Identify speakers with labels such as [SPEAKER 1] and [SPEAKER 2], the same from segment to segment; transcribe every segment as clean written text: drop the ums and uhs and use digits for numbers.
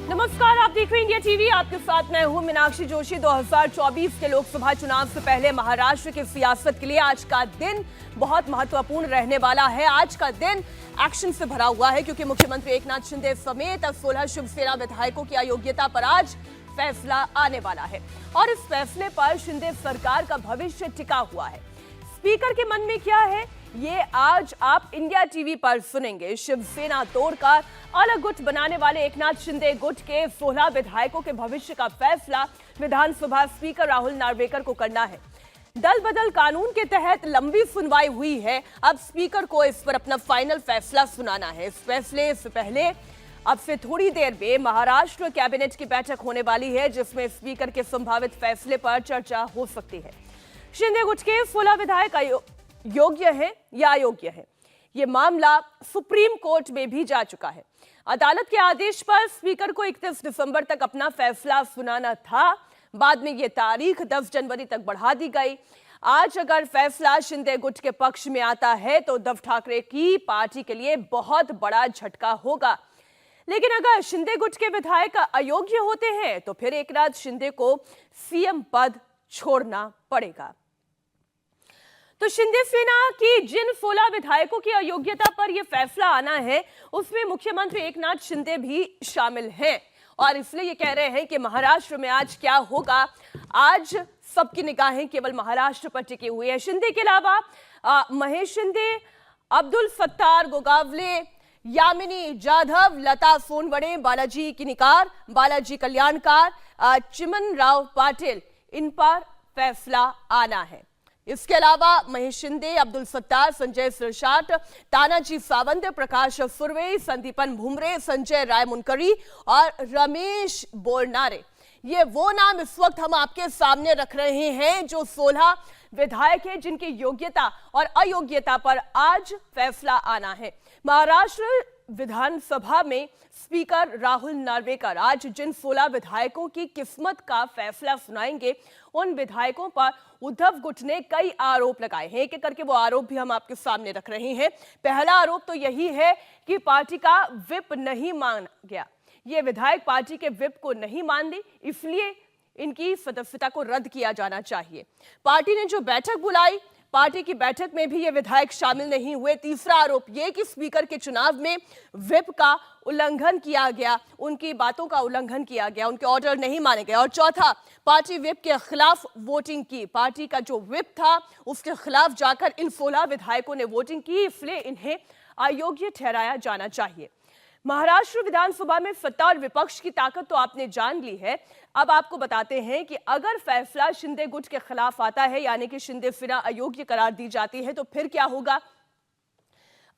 [SPEAKER 1] नमस्कार, आप देख रहे हैं इंडिया टीवी। आपके साथ मैं हूं मीनाक्षी जोशी। 2024 के लोकसभा चुनाव से पहले महाराष्ट्र की सियासत के लिए आज का दिन बहुत महत्वपूर्ण रहने वाला है। आज का दिन एक्शन से भरा हुआ है क्योंकि मुख्यमंत्री एकनाथ शिंदे समेत 16 शिवसेना विधायकों की अयोग्यता पर आज फैसला आने वाला है और इस फैसले पर शिंदे सरकार का भविष्य टिका हुआ है। स्पीकर के मन में क्या है, ये आज आप इंडिया टीवी पर सुनेंगे। शिवसेना तोड़कर अलग गुट बनाने वाले एकनाथ शिंदे गुट के 16 विधायकों के भविष्य का फैसला विधानसभा स्पीकर राहुल नार्वेकर को करना है। दल बदल कानून के तहत लंबी सुनवाई हुई है, अब स्पीकर को इस पर अपना फाइनल फैसला सुनाना है। इस फैसले से पहले अब से थोड़ी देर में महाराष्ट्र कैबिनेट की बैठक होने वाली है जिसमें स्पीकर के संभावित फैसले पर चर्चा हो सकती है। शिंदे गुट के 16 विधायक योग्य है या अयोग्य है, यह मामला सुप्रीम कोर्ट में भी जा चुका है। अदालत के आदेश पर स्पीकर को 31 दिसंबर तक अपना फैसला सुनाना था। बाद में यह तारीख 10 जनवरी तक बढ़ा दी गई। आज अगर फैसला शिंदे गुट के पक्ष में आता है तो उद्धव ठाकरे की पार्टी के लिए बहुत बड़ा झटका होगा, लेकिन अगर शिंदे गुट के विधायक अयोग्य होते हैं तो फिर एकनाथ शिंदे को सीएम पद छोड़ना पड़ेगा। तो शिंदे सेना की जिन 16 विधायकों की अयोग्यता पर यह फैसला आना है उसमें मुख्यमंत्री एकनाथ शिंदे भी शामिल हैं और इसलिए ये कह रहे हैं कि महाराष्ट्र में आज क्या होगा। आज सबकी निगाहें केवल महाराष्ट्र पर टिकी हुई है। शिंदे के अलावा महेश शिंदे, अब्दुल सत्तार गोगावले, यामिनी जाधव, लता सोनवणे, बालाजी किनीकार, बालाजी कल्याणकार, चिमन राव पाटिल, इन पर फैसला आना है। इसके अलावा महेश शिंदे, अब्दुल सत्तार, संजय सिरसाट, तानाजी सावंत, प्रकाश सुर्वे, संदीपन भुमरे, संजय राय मुनकरी और रमेश बोरनारे, ये वो नाम इस वक्त हम आपके सामने रख रहे हैं जो 16 विधायक हैं जिनकी योग्यता और अयोग्यता पर आज फैसला आना है। महाराष्ट्र विधानसभा में स्पीकर राहुल नार्वेकर आज जिन 16 विधायकों की किस्मत का फैसला सुनाएंगे उन विधायकों पर उद्धव गुट ने कई आरोप लगाए हैं। एक एक करके वो आरोप भी हम आपके सामने रख रहे हैं। पहला आरोप तो यही है कि पार्टी का विप नहीं मान गया। ये विधायक पार्टी के विप को नहीं मान ली, इसलिए इनकी सदस्यता को रद्द किया जाना चाहिए। पार्टी ने जो बैठक बुलाई, पार्टी की बैठक में भी ये विधायक शामिल नहीं हुए। तीसरा आरोप ये कि स्पीकर के चुनाव में व्हिप का उल्लंघन किया गया, उनकी बातों का उल्लंघन किया गया, उनके ऑर्डर नहीं माने गए। और चौथा, पार्टी व्हिप के खिलाफ वोटिंग की। पार्टी का जो व्हिप था उसके खिलाफ जाकर इन 16 विधायकों ने वोटिंग की, इसलिए इन्हें अयोग्य ठहराया जाना चाहिए। महाराष्ट्र विधानसभा में सत्ता और विपक्ष की ताकत तो आपने जान ली है। अब आपको बताते हैं कि अगर फैसला शिंदे गुट के खिलाफ आता है, यानी कि शिंदे सेना अयोग्य करार दी जाती है, तो फिर क्या होगा।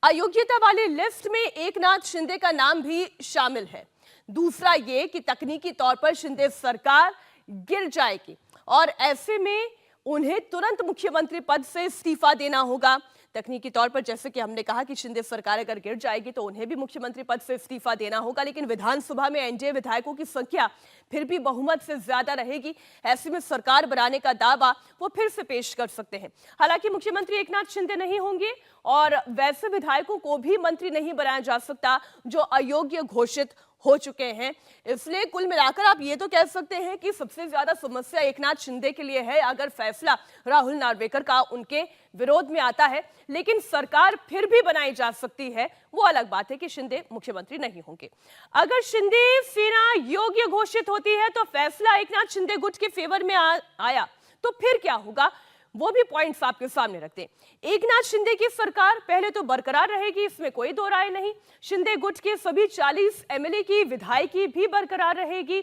[SPEAKER 1] अयोग्यता वाली लिस्ट में एकनाथ शिंदे का नाम भी शामिल है। दूसरा ये कि तकनीकी तौर पर शिंदे सरकार गिर जाएगी और ऐसे में उन्हें तुरंत मुख्यमंत्री पद से इस्तीफा देना होगा। तकनीकी तौर पर जैसे कि हमने कहा कि शिंदे सरकार अगर गिर जाएगी तो उन्हें भी मुख्यमंत्री पद से इस्तीफा देना होगा, लेकिन विधानसभा में एनडीए विधायकों की संख्या फिर भी बहुमत से ज्यादा रहेगी। ऐसे में सरकार बनाने का दावा वो फिर से पेश कर सकते हैं। हालांकि मुख्यमंत्री एकनाथ शिंदे नहीं होंगे और वैसे विधायकों को भी मंत्री नहीं बनाया जा सकता जो अयोग्य घोषित हो चुके हैं। इसलिए कुल मिलाकर आप ये तो कह सकते हैं कि सबसे ज्यादा समस्या एकनाथ शिंदे के लिए है अगर फैसला राहुल नार्वेकर का उनके विरोध में आता है, लेकिन सरकार फिर भी बनाई जा सकती है। वो अलग बात है कि शिंदे मुख्यमंत्री नहीं होंगे। अगर शिंदे सेना योग्य घोषित होती है तो फैसला एकनाथ शिंदे गुट के फेवर में आया तो फिर क्या होगा, वो भी पॉइंट्स आपके सामने रखते हैं। एकनाथ शिंदे की सरकार पहले तो बरकरार रहेगी, इसमें कोई दो राय नहीं। शिंदे गुट के सभी 40 एमएलए की विधायकी भी बरकरार रहेगी।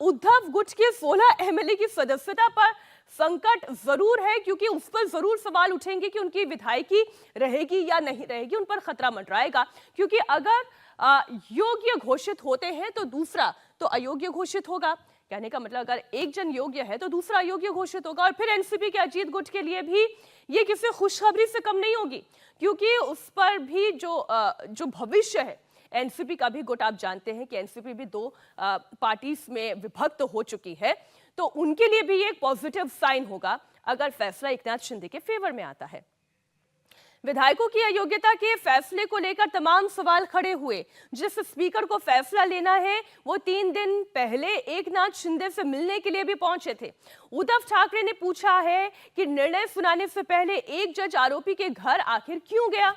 [SPEAKER 1] उद्धव गुट के 16 एमएलए की सदस्यता पर संकट जरूर है क्योंकि उस पर जरूर सवाल उठेंगे कि उनकी विधायकी रहेगी या नहीं रहेगी, उन पर खतरा मंडराएगा। क्योंकि अगर योग्य घोषित होते हैं तो दूसरा तो अयोग्य घोषित होगा। कहने का मतलब अगर एक जन योग्य है तो दूसरा अयोग्य घोषित होगा और फिर एनसीपी के अजीत गुट के लिए भी ये किसी खुशखबरी से कम नहीं होगी, क्योंकि उस पर भी जो भविष्य है एनसीपी का भी गुट, आप जानते हैं कि एनसीपी भी 2 पार्टीज में विभक्त हो चुकी है, तो उनके लिए भी ये एक पॉजिटिव साइन होगा अगर फैसला एकनाथ शिंदे के फेवर में आता है। विधायकों की अयोग्यता के फैसले को लेकर तमाम सवाल खड़े हुए। जिस स्पीकर को फैसला लेना है वो 3 दिन पहले एकनाथ शिंदे से मिलने के लिए भी पहुंचे थे। उद्धव ठाकरे ने पूछा है कि निर्णय सुनाने से पहले एक जज आरोपी के घर आखिर क्यों गया।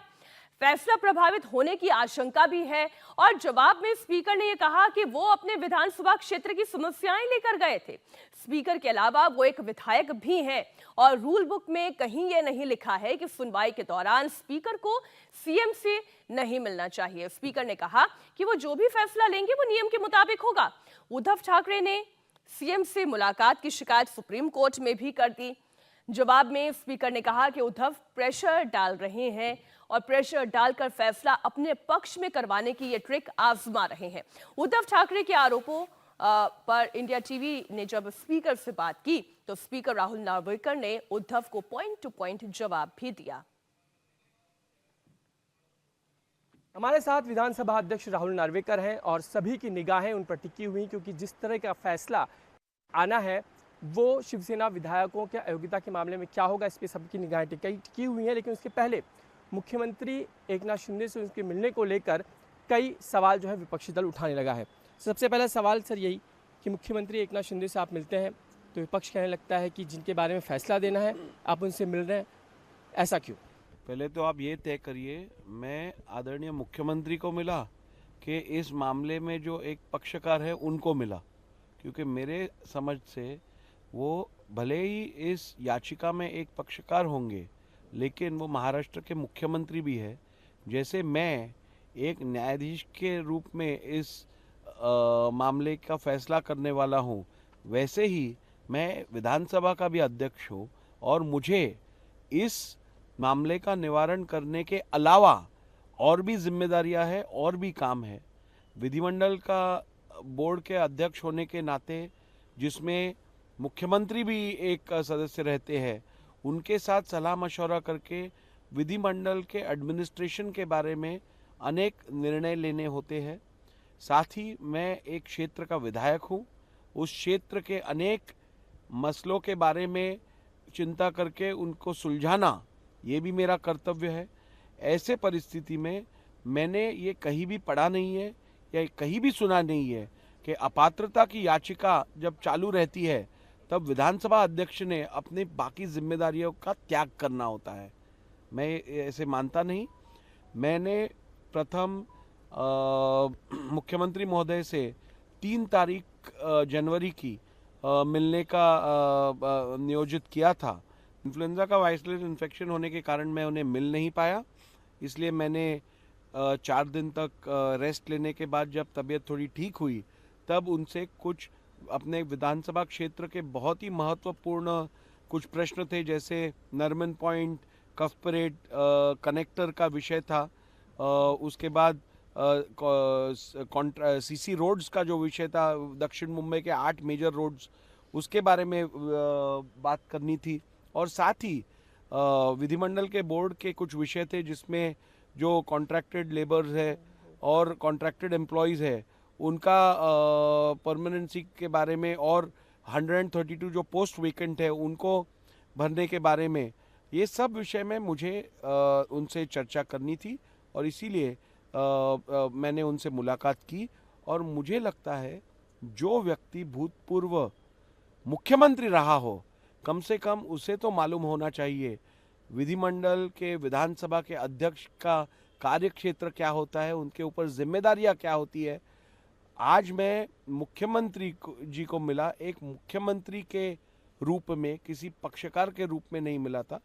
[SPEAKER 1] फैसला प्रभावित होने की आशंका भी है और जवाब में स्पीकर ने यह कहा कि वो अपने विधानसभा क्षेत्र की समस्याएं लेकर गए थे। स्पीकर के अलावा वो एक विधायक भी हैं और रूल बुक में कहीं यह नहीं लिखा है कि सुनवाई के दौरान स्पीकर को सीएम से नहीं मिलना चाहिए। स्पीकर ने कहा कि वो जो भी फैसला लेंगे वो नियम के मुताबिक होगा। उद्धव ठाकरे ने सीएम से मुलाकात की शिकायत सुप्रीम कोर्ट में भी कर दी। जवाब में स्पीकर ने कहा कि उद्धव प्रेशर डाल रहे हैं और प्रेशर डालकर फैसला अपने पक्ष में करवाने की ये ट्रिक आजमा रहे हैं। उद्धव ठाकरे के आरोपों पर इंडिया टीवी ने जब स्पीकर से बात की तो स्पीकर राहुल नार्वेकर ने उद्धव को पॉइंट टू पॉइंट जवाब भी दिया।
[SPEAKER 2] हमारे साथ विधानसभा अध्यक्ष राहुल नार्वेकर हैं और सभी की निगाहें उन पर टिकी हुई, क्योंकि जिस तरह का फैसला आना है वो शिवसेना विधायकों के अयोग्यता के मामले में क्या होगा, इस पर सबकी निगाहें टिकी हुई हैं। लेकिन उसके पहले मुख्यमंत्री एकनाथ शिंदे से उनके मिलने को लेकर कई सवाल जो है विपक्षी दल उठाने लगा है। सबसे पहला सवाल सर यही कि मुख्यमंत्री एकनाथ शिंदे से आप मिलते हैं तो विपक्ष कहने लगता है कि जिनके बारे में फैसला देना है आप उनसे मिल रहे हैं, ऐसा क्यों?
[SPEAKER 3] पहले तो आप ये तय करिए, मैं आदरणीय मुख्यमंत्री को मिला कि इस मामले में जो एक पक्षकार है उनको मिला, क्योंकि मेरे समझ से वो भले ही इस याचिका में एक पक्षकार होंगे लेकिन वो महाराष्ट्र के मुख्यमंत्री भी है। जैसे मैं एक न्यायाधीश के रूप में इस मामले का फैसला करने वाला हूँ, वैसे ही मैं विधानसभा का भी अध्यक्ष हूँ और मुझे इस मामले का निवारण करने के अलावा और भी जिम्मेदारियां हैं और भी काम है। विधिमंडल का बोर्ड के अध्यक्ष होने के नाते, जिसमें मुख्यमंत्री भी एक सदस्य रहते हैं, उनके साथ सलाह मशवरा करके विधिमंडल के एडमिनिस्ट्रेशन के बारे में अनेक निर्णय लेने होते हैं। साथ ही मैं एक क्षेत्र का विधायक हूँ, उस क्षेत्र के अनेक मसलों के बारे में चिंता करके उनको सुलझाना ये भी मेरा कर्तव्य है। ऐसे परिस्थिति में मैंने ये कहीं भी पढ़ा नहीं है या कहीं भी सुना नहीं है कि अपात्रता की याचिका जब चालू रहती है तब विधानसभा अध्यक्ष ने अपनी बाकी जिम्मेदारियों का त्याग करना होता है। मैं ऐसे मानता नहीं। मैंने प्रथम मुख्यमंत्री महोदय से 3 तारीख जनवरी की मिलने का नियोजित किया था। इन्फ्लुएंजा का वायरलेस इन्फेक्शन होने के कारण मैं उन्हें मिल नहीं पाया, इसलिए मैंने 4 दिन तक रेस्ट लेने के बाद जब तबीयत थोड़ी ठीक हुई तब उनसे कुछ अपने विधानसभा क्षेत्र के बहुत ही महत्वपूर्ण कुछ प्रश्न थे, जैसे नरमन पॉइंट, कफ परेड कनेक्टर का विषय था। उसके बाद सीसी रोड्स का जो विषय था, दक्षिण मुंबई के 8 मेजर रोड्स, उसके बारे में बात करनी थी। और साथ ही विधिमंडल के बोर्ड के कुछ विषय थे जिसमें जो कॉन्ट्रैक्टेड लेबर्स है और कॉन्ट्रैक्टेड एम्प्लॉयज़ है उनका परमानेंसी के बारे में, और 132 जो पोस्ट वेकेंट है उनको भरने के बारे में, ये सब विषय में मुझे उनसे चर्चा करनी थी और इसीलिए मैंने उनसे मुलाकात की। और मुझे लगता है जो व्यक्ति भूतपूर्व मुख्यमंत्री रहा हो, कम से कम उसे तो मालूम होना चाहिए विधिमंडल के, विधानसभा के अध्यक्ष का कार्य क्षेत्र क्या होता है, उनके ऊपर जिम्मेदारियां क्या होती है। आज मैं मुख्यमंत्री जी को मिला, एक मुख्यमंत्री के रूप में, किसी पक्षकार के रूप में नहीं मिला था।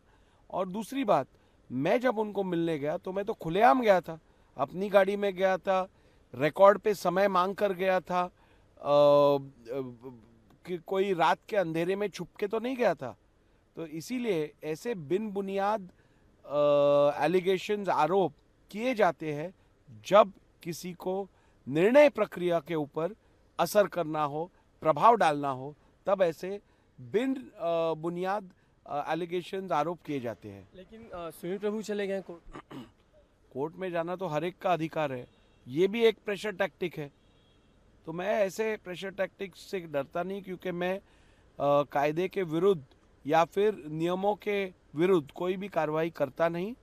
[SPEAKER 3] और दूसरी बात, मैं जब उनको मिलने गया तो मैं तो खुलेआम गया था, अपनी गाड़ी में गया था, रिकॉर्ड पे समय मांग कर गया था, कि कोई रात के अंधेरे में छुप के तो नहीं गया था। तो इसीलिए ऐसे बिन बुनियाद एलिगेशंस, आरोप किए जाते हैं जब किसी को निर्णय प्रक्रिया के ऊपर असर करना हो, प्रभाव डालना हो, तब ऐसे बिन बुनियाद एलिगेशंस, आरोप किए जाते हैं।
[SPEAKER 2] लेकिन सुनील प्रभु चले गए
[SPEAKER 3] कोर्ट में जाना तो हर एक का अधिकार है, ये भी एक प्रेशर टैक्टिक है। तो मैं ऐसे प्रेशर टैक्टिक्स से डरता नहीं, क्योंकि मैं कायदे के विरुद्ध या फिर नियमों के विरुद्ध कोई भी कार्रवाई करता नहीं।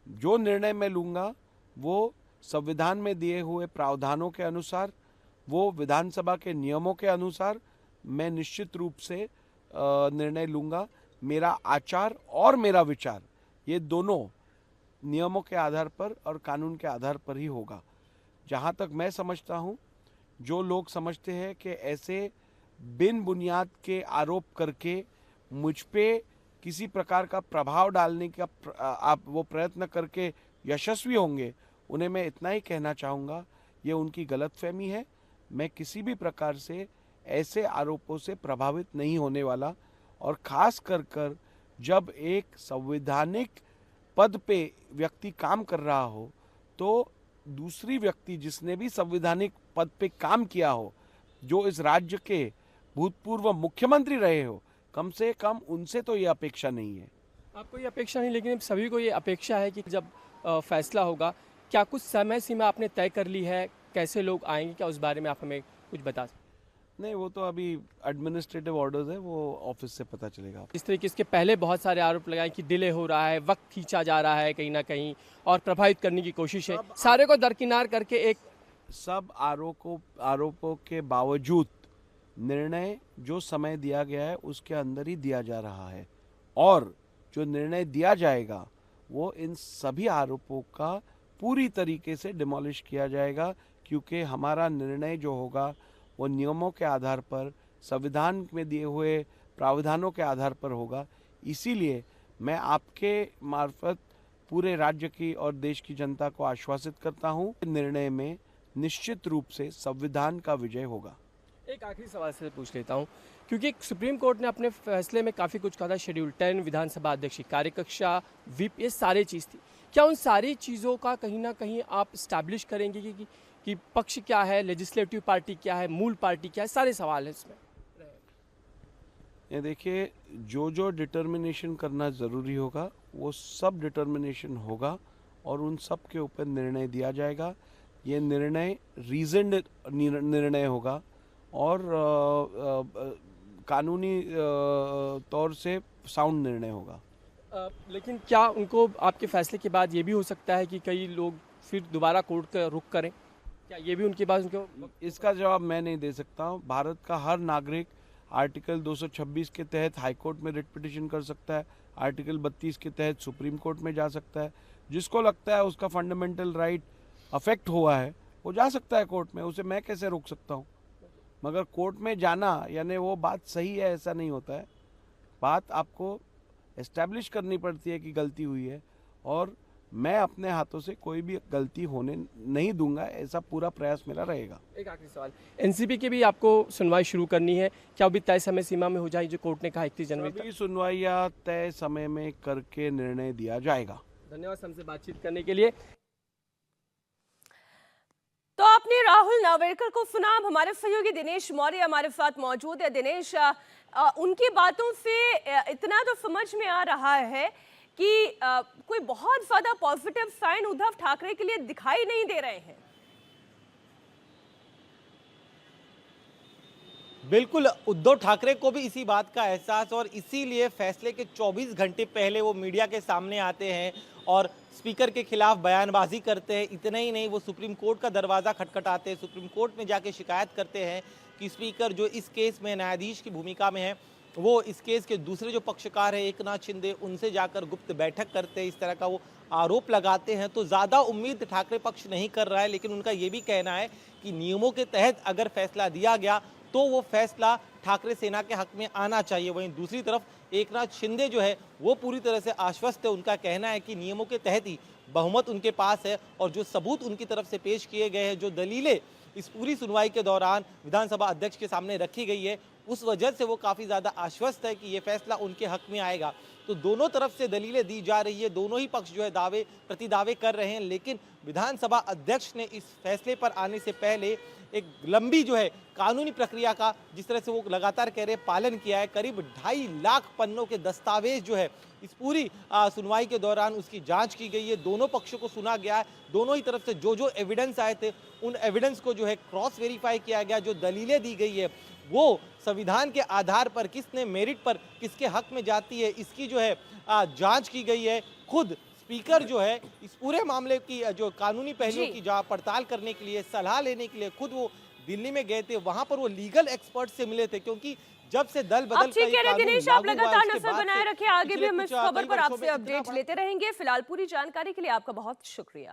[SPEAKER 3] जो निर्णय मैं लूँगा वो संविधान में दिए हुए प्रावधानों के अनुसार, वो विधानसभा के नियमों के अनुसार मैं निश्चित रूप से निर्णय लूँगा। मेरा आचार और मेरा विचार ये दोनों नियमों के आधार पर और कानून के आधार पर ही होगा। जहाँ तक मैं समझता हूँ, जो लोग समझते हैं कि ऐसे बिन बुनियाद के आरोप करके मुझ पे किसी प्रकार का प्रभाव डालने का आप वो प्रयत्न करके यशस्वी होंगे, उन्हें मैं इतना ही कहना चाहूँगा, ये उनकी गलतफहमी है। मैं किसी भी प्रकार से ऐसे आरोपों से प्रभावित नहीं होने वाला, और ख़ास कर जब एक संवैधानिक पद पे व्यक्ति काम कर रहा हो तो दूसरी व्यक्ति जिसने भी संवैधानिक पद पे काम किया हो, जो इस राज्य के भूतपूर्व मुख्यमंत्री रहे हो, कम से कम उनसे तो ये अपेक्षा नहीं है।
[SPEAKER 2] आपको ये अपेक्षा नहीं, लेकिन सभी को ये अपेक्षा है कि जब फैसला होगा, क्या कुछ समय सीमा आपने तय कर ली है, कैसे लोग आएंगे, क्या उस बारे में आप हमें कुछ बता सकते?
[SPEAKER 3] नहीं, वो तो अभी एडमिनिस्ट्रेटिव ऑर्डर्स है, वो ऑफिस से पता चलेगा।
[SPEAKER 2] इस तरीके इसके पहले बहुत सारे आरोप लगाए कि डिले हो रहा है, वक्त खींचा जा रहा है कहीं ना कहीं, और प्रभावित करने की कोशिश है, सारे को दरकिनार करके एक
[SPEAKER 3] सब आरोपों के बावजूद निर्णय जो समय दिया गया है उसके अंदर ही दिया जा रहा है, और जो निर्णय दिया जाएगा वो इन सभी आरोपों का पूरी तरीके से डिमोलिश किया जाएगा, क्योंकि हमारा निर्णय जो होगा वो नियमों के आधार पर, संविधान में दिए हुए प्रावधानों के आधार पर होगा। इसीलिए मैं आपके मार्फत पूरे राज्य की और देश की जनता को आश्वासित करता हूँ, निर्णय में निश्चित रूप से संविधान का विजय होगा।
[SPEAKER 2] एक आखिरी सवाल से पूछ लेता हूँ, क्योंकि सुप्रीम कोर्ट ने अपने फैसले में काफ़ी कुछ कहा था, शेड्यूल 10, विधानसभा अध्यक्ष की कार्यकक्षा, व्हिप, ये सारी चीज़ थी। क्या उन सारी चीज़ों का कहीं ना कहीं आप इस्टेब्लिश करेंगे कि पक्ष क्या है, लेजिस्लेटिव पार्टी क्या है, मूल पार्टी क्या है, सारे सवाल हैं इसमें?
[SPEAKER 3] ये देखिए, जो डिटर्मिनेशन करना ज़रूरी होगा वो सब डिटर्मिनेशन होगा, और उन सब के ऊपर निर्णय दिया जाएगा। ये निर्णय रीजन्ड निर्णय होगा और कानूनी तौर से साउंड निर्णय होगा।
[SPEAKER 2] लेकिन क्या उनको आपके फैसले के बाद ये भी हो सकता है कि कई लोग फिर दोबारा कोर्ट का रुख करें? क्या ये भी उनके पास उनको?
[SPEAKER 3] इसका जवाब मैं नहीं दे सकता हूँ। भारत का हर नागरिक आर्टिकल 226 के तहत हाई कोर्ट में रिट पिटिशन कर सकता है, आर्टिकल 32 के तहत सुप्रीम कोर्ट में जा सकता है। जिसको लगता है उसका फंडामेंटल राइट अफेक्ट हुआ है वो जा सकता है कोर्ट में, उसे मैं कैसे रोक सकता हूँ? मगर कोर्ट में जाना यानी वो बात सही है ऐसा नहीं होता है। बात आपको एस्टैब्लिश करनी पड़ती है कि गलती हुई है, और मैं अपने हाथों से कोई भी गलती होने नहीं दूंगा, ऐसा पूरा प्रयास मेरा रहेगा।
[SPEAKER 2] एक आखिरी सवाल, एनसीपी की भी आपको सुनवाई शुरू करनी है, क्या अभी तय समय सीमा में हो जाए जो कोर्ट ने कहा 31 जनवरी तक?
[SPEAKER 3] सभी सुनवाइयाँ तय समय में करके निर्णय दिया जाएगा।
[SPEAKER 2] धन्यवाद हमसे बातचीत करने के लिए।
[SPEAKER 1] तो आपने राहुल नार्वेकर को सुना। अब हमारे सहयोगी दिनेश मौर्य हमारे साथ मौजूद है। दिनेश, उनकी बातों से इतना तो समझ में आ रहा है कि कोई बहुत ज्यादा पॉजिटिव साइन उद्धव ठाकरे के लिए दिखाई नहीं दे रहे हैं।
[SPEAKER 4] बिल्कुल, उद्धव ठाकरे को भी इसी बात का एहसास, और इसीलिए फैसले के 24 घंटे पहले वो मीडिया के सामने आते हैं और स्पीकर के खिलाफ बयानबाजी करते हैं। इतना ही नहीं, वो सुप्रीम कोर्ट का दरवाज़ा खटखटाते हैं, सुप्रीम कोर्ट में जाके शिकायत करते हैं कि स्पीकर जो इस केस में न्यायाधीश की भूमिका में है, वो इस केस के दूसरे जो पक्षकार है एकनाथ शिंदे, उनसे जाकर गुप्त बैठक करते हैं, इस तरह का वो आरोप लगाते हैं। तो ज़्यादा उम्मीद ठाकरे पक्ष नहीं कर रहा है, लेकिन उनका ये भी कहना है कि नियमों के तहत अगर फैसला दिया गया तो वो फैसला ठाकरे सेना के हक में आना चाहिए। वहीं दूसरी तरफ एकनाथ शिंदे जो है वो पूरी तरह से आश्वस्त है। उनका कहना है कि नियमों के तहत ही बहुमत उनके पास है, और जो सबूत उनकी तरफ से पेश किए गए हैं, जो दलीलें इस पूरी सुनवाई के दौरान विधानसभा अध्यक्ष के सामने रखी गई है, उस वजह से वो काफ़ी ज़्यादा आश्वस्त है कि ये फैसला उनके हक में आएगा। तो दोनों तरफ से दलीलें दी जा रही है, दोनों ही पक्ष जो है दावे प्रतिदावे कर रहे हैं, लेकिन विधानसभा अध्यक्ष ने इस फैसले पर आने से पहले एक लंबी जो है कानूनी प्रक्रिया का, जिस तरह से वो लगातार कह रहे हैं, पालन किया है। करीब 2.5 लाख पन्नों के दस्तावेज जो है इस पूरी सुनवाई के दौरान उसकी जांच की गई है। दोनों पक्षों को सुना गया है, दोनों ही तरफ से जो एविडेंस आए थे उन एविडेंस को जो है क्रॉस वेरीफाई किया गया। जो दलीलें दी गई है वो संविधान के आधार पर किसने मेरिट पर किसके हक में जाती है, इसकी जो है जांच की गई है। खुद स्पीकर जो है इस पूरे मामले की जो कानूनी पहलुओं
[SPEAKER 1] जी।
[SPEAKER 4] की पड़ताल करने के लिए, सलाह लेने के लिए खुद वो दिल्ली में गए थे। वहां पर वो लीगल एक्सपर्ट से मिले थे, क्योंकि जब से दल
[SPEAKER 1] आप
[SPEAKER 4] बदल का
[SPEAKER 1] ठीक
[SPEAKER 4] ये
[SPEAKER 1] कह रहे हैं
[SPEAKER 4] कानून
[SPEAKER 1] दिनेश, आप
[SPEAKER 4] लागू हुआ है,
[SPEAKER 1] लगातार
[SPEAKER 4] उसके
[SPEAKER 1] नजर
[SPEAKER 4] बाद
[SPEAKER 1] बनाए
[SPEAKER 4] से
[SPEAKER 1] रखें, आगे भी
[SPEAKER 4] पिछले
[SPEAKER 1] हम इस
[SPEAKER 4] कुछ
[SPEAKER 1] खबर
[SPEAKER 4] कई
[SPEAKER 1] पर
[SPEAKER 4] वर्षों
[SPEAKER 1] आपसे
[SPEAKER 4] में इतना
[SPEAKER 1] अपडेट
[SPEAKER 4] बड़ा
[SPEAKER 1] लेते रहेंगे। फिलहाल पूरी जानकारी के लिए आपका बहुत शुक्रिया।